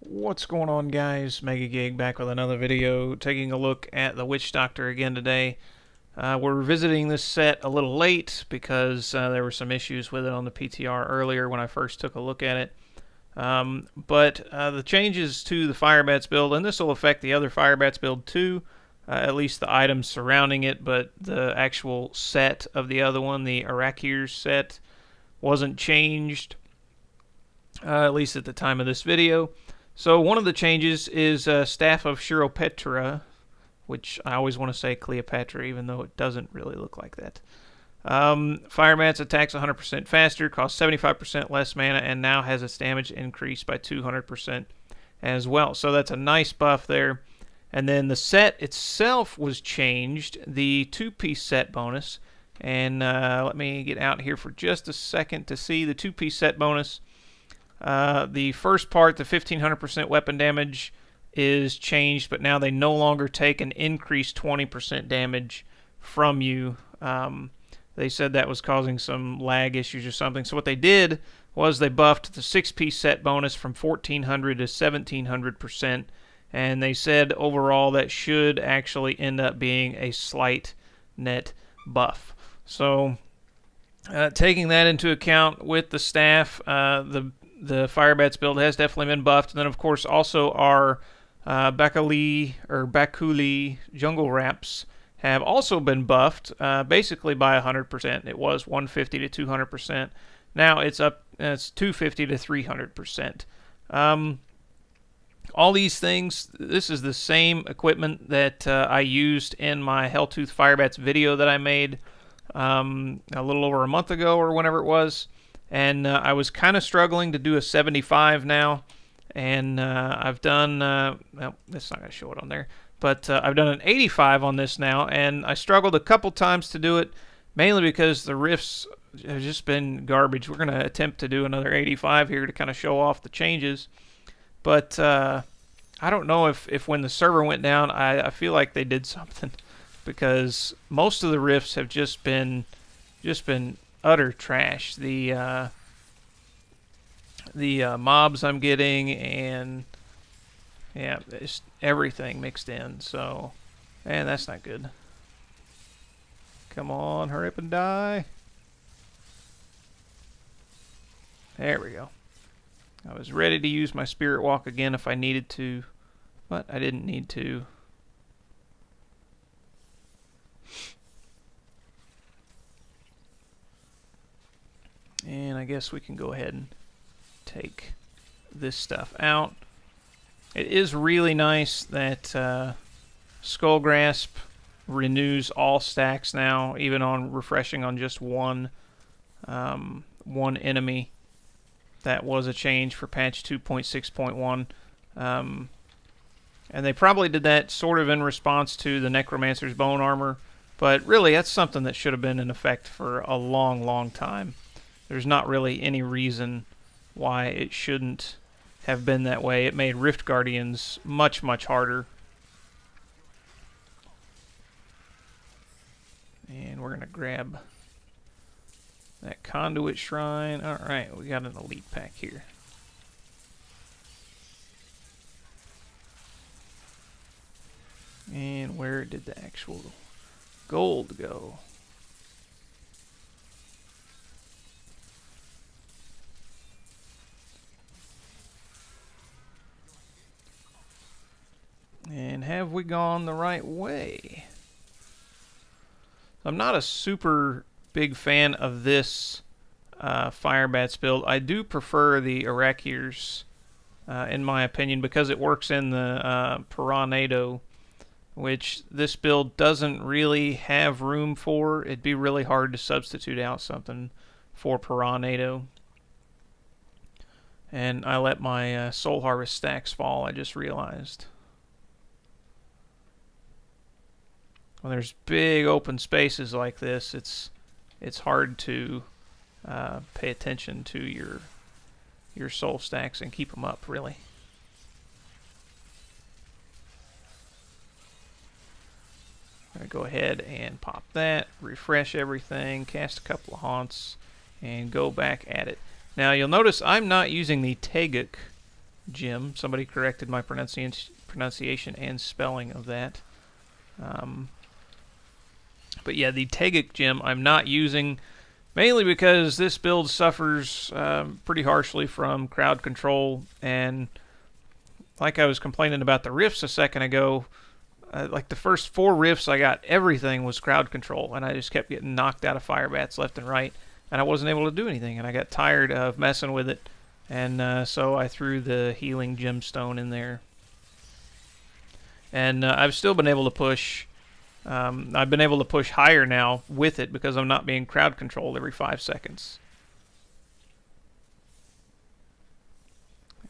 What's going on, guys? Mega Gig back with another video, taking a look at the Witch Doctor again today. We're revisiting this set a little late because there were some issues with it on the PTR earlier when I first took a look at it. But the changes to the Firebats build, and this will affect the other Firebats build too, at least the items surrounding it, but the actual set of the other one, the Arakirs set, wasn't changed, at least at the time of this video. So one of the changes is Staff of Chiropetra, which I always want to say Cleopatra, even though it doesn't really look like that. Firebats attacks 100% faster, costs 75% less mana, and now has its damage increased by 200% as well. So that's a nice buff there. And then the set itself was changed, the 2-piece set bonus. And let me get out here for just a second to see the 2-piece set bonus. The first part, the 1500% weapon damage, is changed, but now they no longer take an increased 20% damage from you. They said that was causing some lag issues or something. So what they did was they buffed the 6-piece set bonus from 1400 to 1700%, and they said overall that should actually end up being a slight net buff. So taking that into account with the staff, the Firebats build has definitely been buffed. And then, of course, also our Bakuli Jungle Wraps have also been buffed, basically by 100%. It was 150 to 200%. Now it's up. It's 250 to 300%. All these things. This is the same equipment that I used in my Helltooth Firebats video that I made a little over a month ago or whenever it was. And I was kind of struggling to do a 75 now, and I've done, well, that's not going to show it on there, but I've done an 85 on this now, and I struggled a couple times to do it, mainly because the riffs have just been garbage. We're going to attempt to do another 85 here to kind of show off the changes, but I don't know if when the server went down, I feel like they did something, because most of the riffs have just been utter trash. The mobs I'm getting, and yeah, it's everything mixed in. So, and that's not good. Come on, hurry up and die. There we go. I was ready to use my Spirit Walk again if I needed to, but I didn't need to. And I guess we can go ahead and take this stuff out. It is really nice that Skull Grasp renews all stacks now, even on refreshing on just one enemy. That was a change for patch 2.6.1. And they probably did that sort of in response to the Necromancer's Bone Armor, but really that's something that should have been in effect for a long, long time. There's not really any reason why it shouldn't have been that way. It made Rift Guardians much, much harder. And we're going to grab that Conduit Shrine. Alright, we got an Elite Pack here. And where did the actual gold go? And have we gone the right way? I'm not a super big fan of this Firebats build. I do prefer the Arakirs, in my opinion, because it works in the Piranado, which this build doesn't really have room for. It'd be really hard to substitute out something for Piranado. And I let my Soul Harvest stacks fall, I just realized. When there's big open spaces like this, it's hard to pay attention to your soul stacks and keep them up, really. I'm going to go ahead and pop that, refresh everything, cast a couple of haunts, and go back at it. Now you'll notice I'm not using the Taeguk gem. Somebody corrected my pronunciation and spelling of that. But yeah, the Taeguk gem I'm not using, mainly because this build suffers pretty harshly from crowd control, and like I was complaining about the rifts a second ago, like the first 4 rifts I got, everything was crowd control, and I just kept getting knocked out of Firebats left and right, and I wasn't able to do anything, and I got tired of messing with it, and so I threw the healing gemstone in there. And I've still been able to push. I've been able to push higher now with it because I'm not being crowd controlled every 5 seconds.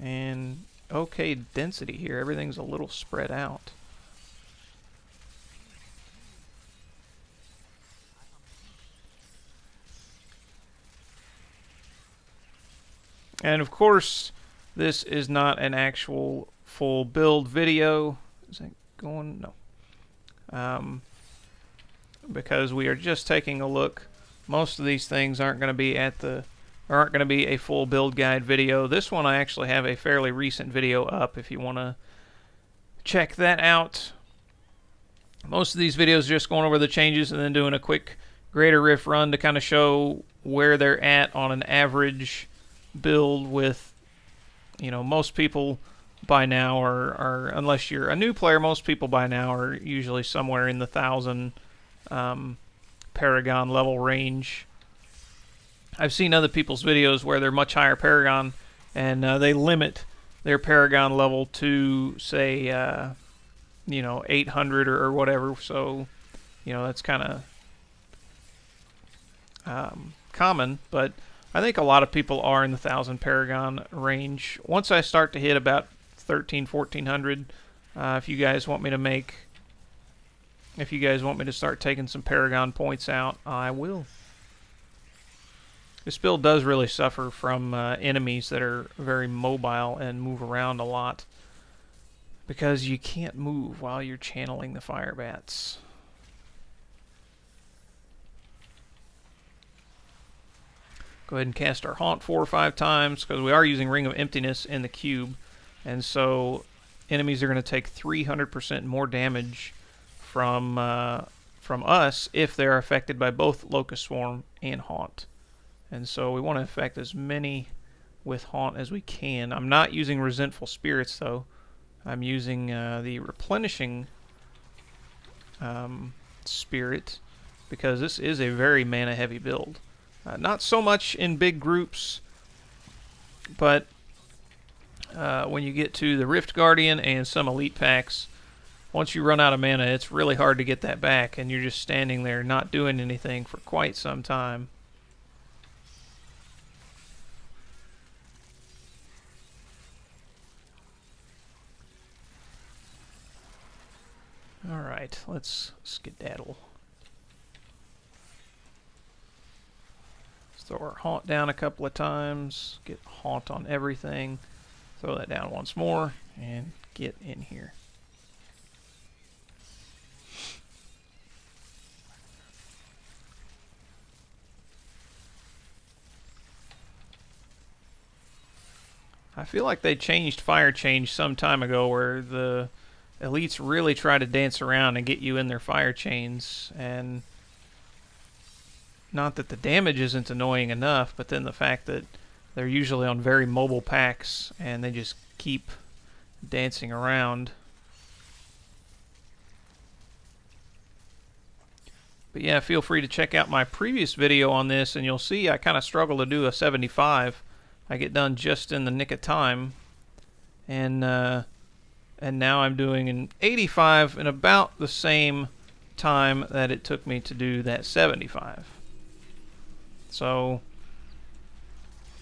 And okay density here. Everything's a little spread out. And of course, this is not an actual full build video. Is that going? No. Because we are just taking a look. Most of these things aren't going to be a full build guide video. This one I actually have a fairly recent video up if you want to check that out. Most of these videos are just going over the changes and then doing a quick Greater Rift run to kind of show where they're at on an average build with, you know, most people by now are unless you're a new player, most people by now are usually somewhere in the 1,000 Paragon level range. I've seen other people's videos where they're much higher Paragon, and they limit their Paragon level to, say, you know, 800 or whatever. So, you know, that's kind of common, but I think a lot of people are in the 1,000 Paragon range. Once I start to hit about 1,1400, if you guys want me to start taking some Paragon points out, I will. This build does really suffer from enemies that are very mobile and move around a lot, because you can't move while you're channeling the Firebats. Go ahead and cast our Haunt 4 or 5 times, because we are using Ring of Emptiness in the cube, and so enemies are going to take 300% more damage from us if they're affected by both Locust Swarm and Haunt. And so we want to affect as many with Haunt as we can. I'm not using Resentful Spirits, though. I'm using the Replenishing Spirit, because this is a very mana-heavy build. Not so much in big groups, but when you get to the Rift Guardian and some Elite packs, once you run out of mana, it's really hard to get that back, and you're just standing there not doing anything for quite some time. Alright, let's skedaddle. Throw our Haunt down a couple of times, get Haunt on everything, throw that down once more, and get in here. I feel like they changed Fire Change some time ago, where the elites really try to dance around and get you in their fire chains, and not that the damage isn't annoying enough, but then the fact that they're usually on very mobile packs and they just keep dancing around. But yeah, feel free to check out my previous video on this, and you'll see I kind of struggle to do a 75. I get done just in the nick of time, and now I'm doing an 85 in about the same time that it took me to do that 75. So,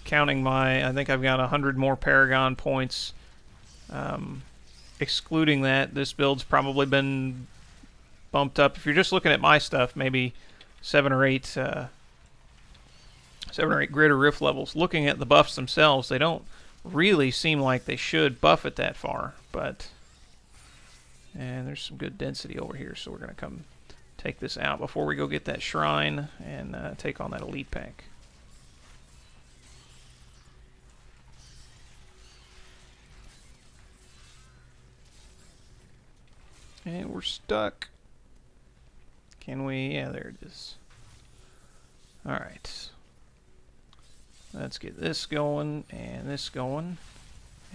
counting I think I've got 100 more Paragon points. Excluding that, this build's probably been bumped up. If you're just looking at my stuff, maybe 7 or 8 Greater Rift levels. Looking at the buffs themselves, they don't really seem like they should buff it that far, but and there's some good density over here, so we're going to come take this out before we go get that shrine and take on that elite pack. And we're stuck. Can we? Yeah, there it is. Alright. Let's get this going and this going.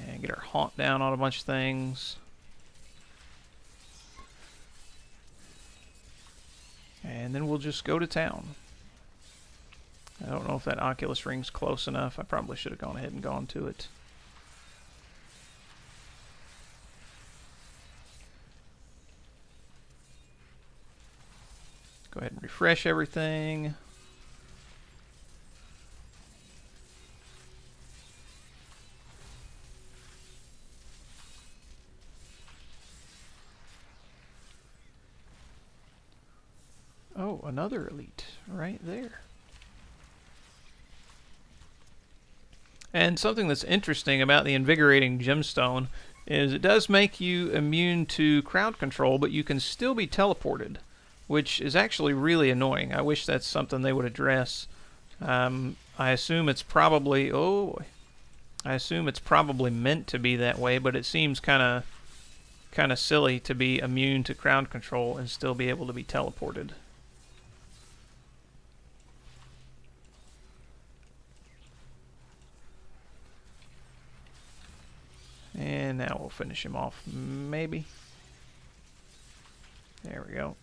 And get our haunt down on a bunch of things. And then we'll just go to town. I don't know if that Oculus ring's close enough. I probably should have gone ahead and gone to it. Go ahead and refresh everything. Oh, another elite right there. And something that's interesting about the invigorating gemstone is it does make you immune to crowd control, but you can still be teleported, which is actually really annoying. I wish that's something they would address. I assume it's probably I assume it's probably meant to be that way, but it seems kind of silly to be immune to crowd control and still be able to be teleported. And now we'll finish him off, maybe. There we go.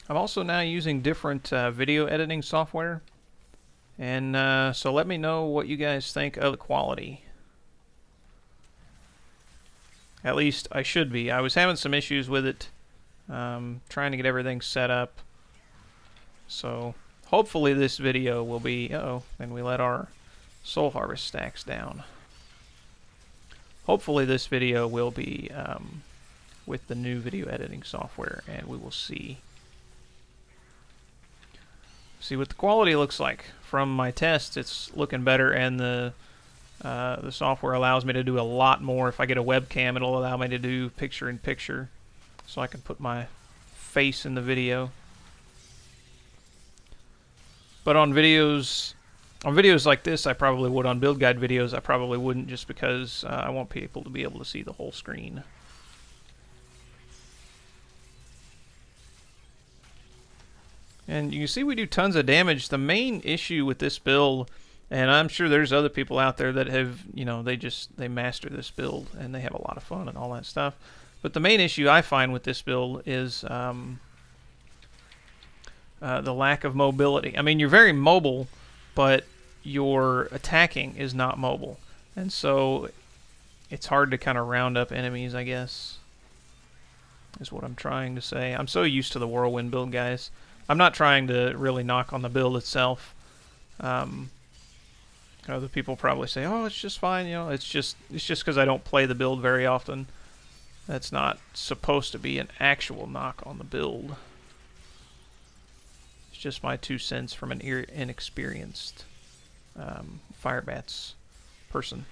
I'm also now using different video editing software. And so let me know what you guys think of the quality. At least I should be. I was having some issues with it, trying to get everything set up. So hopefully this video will be... Uh-oh, and we let our soul harvest stacks down. Hopefully this video will be with the new video editing software, and we will see what the quality looks like. From my tests, it's looking better, and the software allows me to do a lot more. If I get a webcam, it'll allow me to do picture-in-picture, so I can put my face in the video. But on videos like this, I probably would. On build guide videos, I probably wouldn't, just because I want people to be able to see the whole screen. And you can see we do tons of damage. The main issue with this build, and I'm sure there's other people out there that have, you know, they master this build and they have a lot of fun and all that stuff. But the main issue I find with this build is the lack of mobility. I mean, you're very mobile, but your attacking is not mobile. And so it's hard to kind of round up enemies, I guess, is what I'm trying to say. I'm so used to the whirlwind build, guys. I'm not trying to really knock on the build itself. Other people probably say, "Oh, it's just fine." You know, it's just because I don't play the build very often. That's not supposed to be an actual knock on the build. It's just my 2 cents from an inexperienced Firebats person.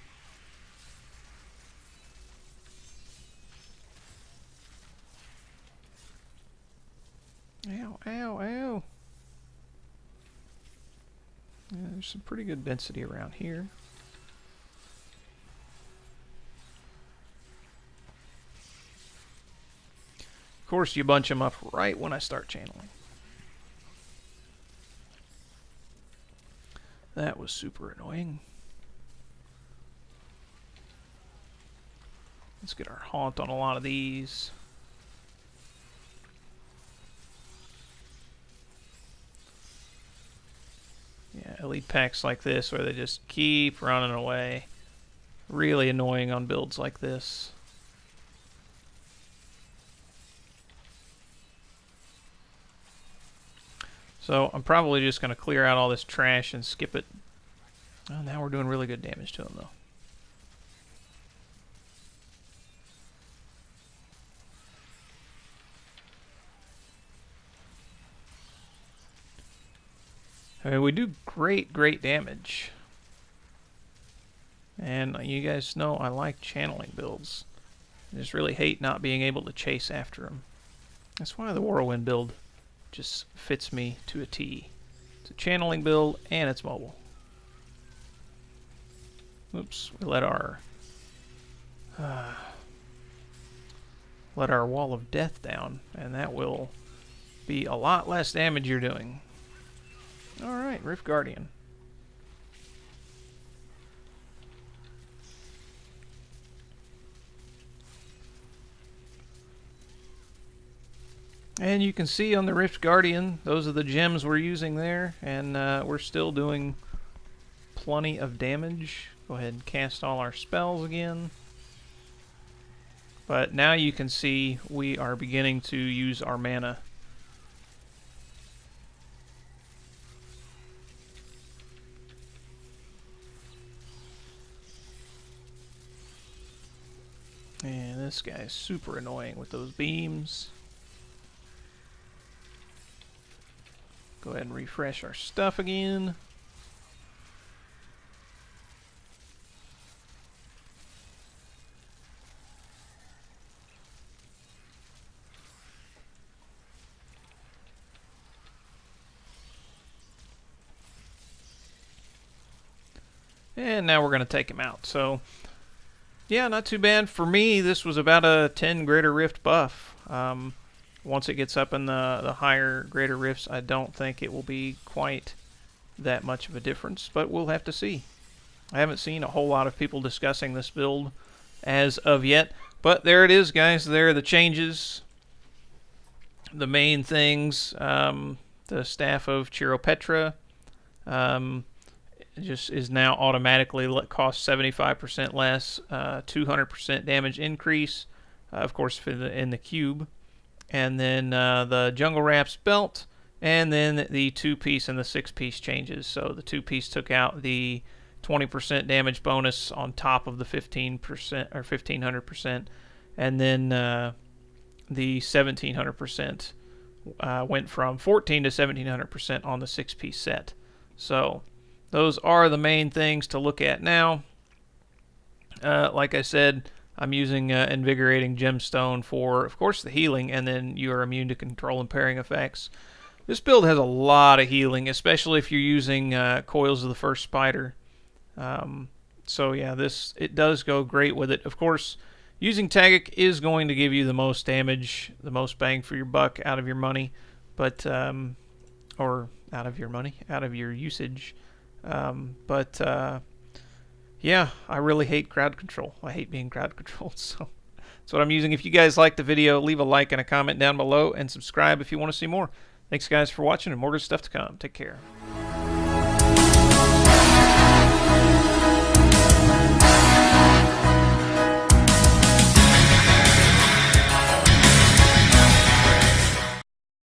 Ow, ow, ow. Yeah, there's some pretty good density around here. Of course, you bunch them up right when I start channeling. That was super annoying. Let's get our haunt on a lot of these. Yeah, elite packs like this where they just keep running away. Really annoying on builds like this. So I'm probably just going to clear out all this trash and skip it. Oh, now we're doing really good damage to them, though. I mean, we do great damage. And you guys know I like channeling builds. I just really hate not being able to chase after them. That's why the Whirlwind build just fits me to a T. It's a channeling build and it's mobile. Oops, we let our wall of death down, and that will be a lot less damage you're doing. Alright, Rift Guardian. And you can see on the Rift Guardian, those are the gems we're using there, and we're still doing plenty of damage. Go ahead and cast all our spells again. But now you can see we are beginning to use our mana. And this guy's super annoying with those beams. Go ahead and refresh our stuff again. And now we're going to take him out. So, yeah, not too bad. For me, this was about a 10 Greater Rift buff. Once it gets up in the higher Greater Rifts, I don't think it will be quite that much of a difference, but we'll have to see. I haven't seen a whole lot of people discussing this build as of yet, but there it is, guys. There are the changes. The main things, the Staff of Chiropetra, just is now automatically cost 75% less, 200% damage increase, of course in the cube, and then the Jungle Wraps belt, and then the 2-piece and the 6-piece changes. So the 2-piece took out the 20% damage bonus on top of the 15% or 1500%, and then the 1700% went from 14 to 1700% on the 6-piece set. So those are the main things to look at now. Like I said, I'm using Invigorating Gemstone for, of course, the healing, and then you are immune to control impairing effects. This build has a lot of healing, especially if you're using Coils of the First Spider. So yeah, it does go great with it. Of course, using Tagic is going to give you the most damage, the most bang for your buck out of your money, but or out of your usage. Yeah, I really hate crowd control. I hate being crowd controlled, so that's what I'm using. If you guys liked the video, leave a like and a comment down below, and subscribe if you want to see more. Thanks, guys, for watching, and more good stuff to come. Take care.